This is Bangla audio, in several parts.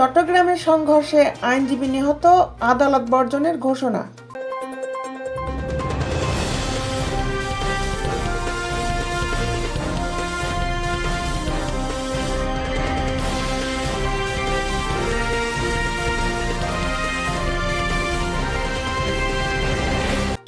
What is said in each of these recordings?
চট্টগ্রামের সংঘর্ষে আইনজীবী নিহত, আদালত বর্জনের ঘোষণা।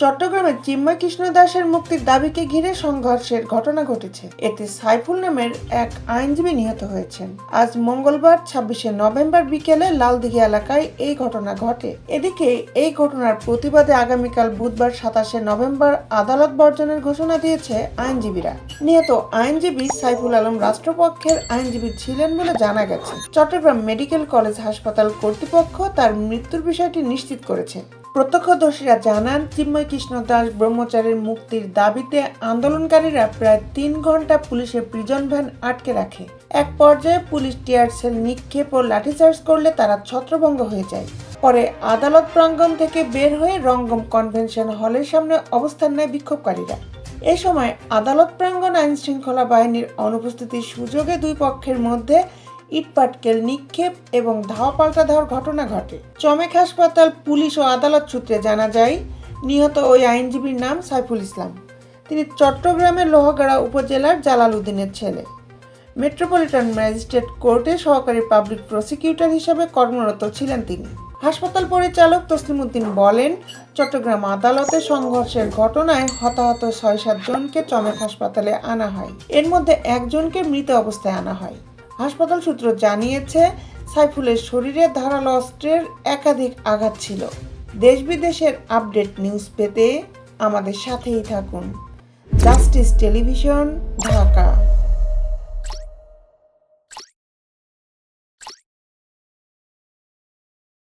চট্টগ্রামের চিন্ময় কৃষ্ণ দাসের মুক্তির দাবিকে ঘিরে সংঘর্ষের ঘটনা ঘটেছে। এতে সাইফুল নামের এক আইনজীবী নিহত হয়েছেন। আজ মঙ্গলবার ২৬শে নভেম্বর বিকেলে লালদিঘি এলাকায় এই ঘটনা ঘটে। এদিকে এই ঘটনার প্রতিবাদে আগামীকাল বুধবার ২৭শে নভেম্বর আদালত বর্জনের ঘোষণা দিয়েছে আইনজীবীরা। নিহত আইনজীবী সাইফুল আলম রাষ্ট্রপক্ষের আইনজীবী ছিলেন বলে জানা গেছে। চট্টগ্রাম মেডিকেল কলেজ হাসপাতাল কর্তৃপক্ষ তার মৃত্যুর বিষয়টি নিশ্চিত করেছে। প্রত্যক্ষদর্শীরা জানান, চিন্ময় কৃষ্ণ দাস ব্রহ্মচারীর মুক্তির দাবিতে আন্দোলনকারীরা প্রায় ৩ ঘন্টা পুলিশের প্রিজন ভ্যান আটকে রাখে। এক পর্যায়ে পুলিশ টিয়ার সেল নিক্ষেপ ও লাঠিচার্জ করলে তারা ছত্রভঙ্গ হয়ে যায়। পরে আদালত প্রাঙ্গণ থেকে বের হয়ে রঙ্গম কনভেনশন হলের সামনে অবস্থান নেয় বিক্ষোভকারীরা। এ সময় আদালত প্রাঙ্গণ আইন শৃঙ্খলা বাহিনীর অনুপস্থিতির সুযোগে দুই পক্ষের মধ্যে ইটপাটকেল নিক্ষেপ এবং ধাওয়া পাল্টা ধাওয়ার ঘটনা ঘটে। চমেক হাসপাতাল, পুলিশ ও আদালত সূত্রে জানা যায়, নিহত ওই আইনজীবীর নাম সাইফুল ইসলাম। তিনি চট্টগ্রামের লোহাগাড়া উপজেলার জালাল উদ্দিনের ছেলে। মেট্রোপলিটন ম্যাজিস্ট্রেট কোর্টে সহকারী পাবলিক প্রসিকিউটর হিসেবে কর্মরত ছিলেন তিনি। হাসপাতাল পরিচালক তসলিম উদ্দিন বলেন, চট্টগ্রাম আদালতে সংঘর্ষের ঘটনায় হতাহত ৬-৭ জনকে চমেক হাসপাতালে আনা হয়। এর মধ্যে একজনকে মৃত অবস্থায় আনা হয়। হাসপাতাল সূত্র জানিয়েছে, সাইফুলের শরীরে ধারালো অস্ত্রের একাধিক আঘাত ছিল। দেশ বিদেশের আপডেট নিউজ পেতে আমাদের সাথেই থাকুন। Justice television, Dhaka.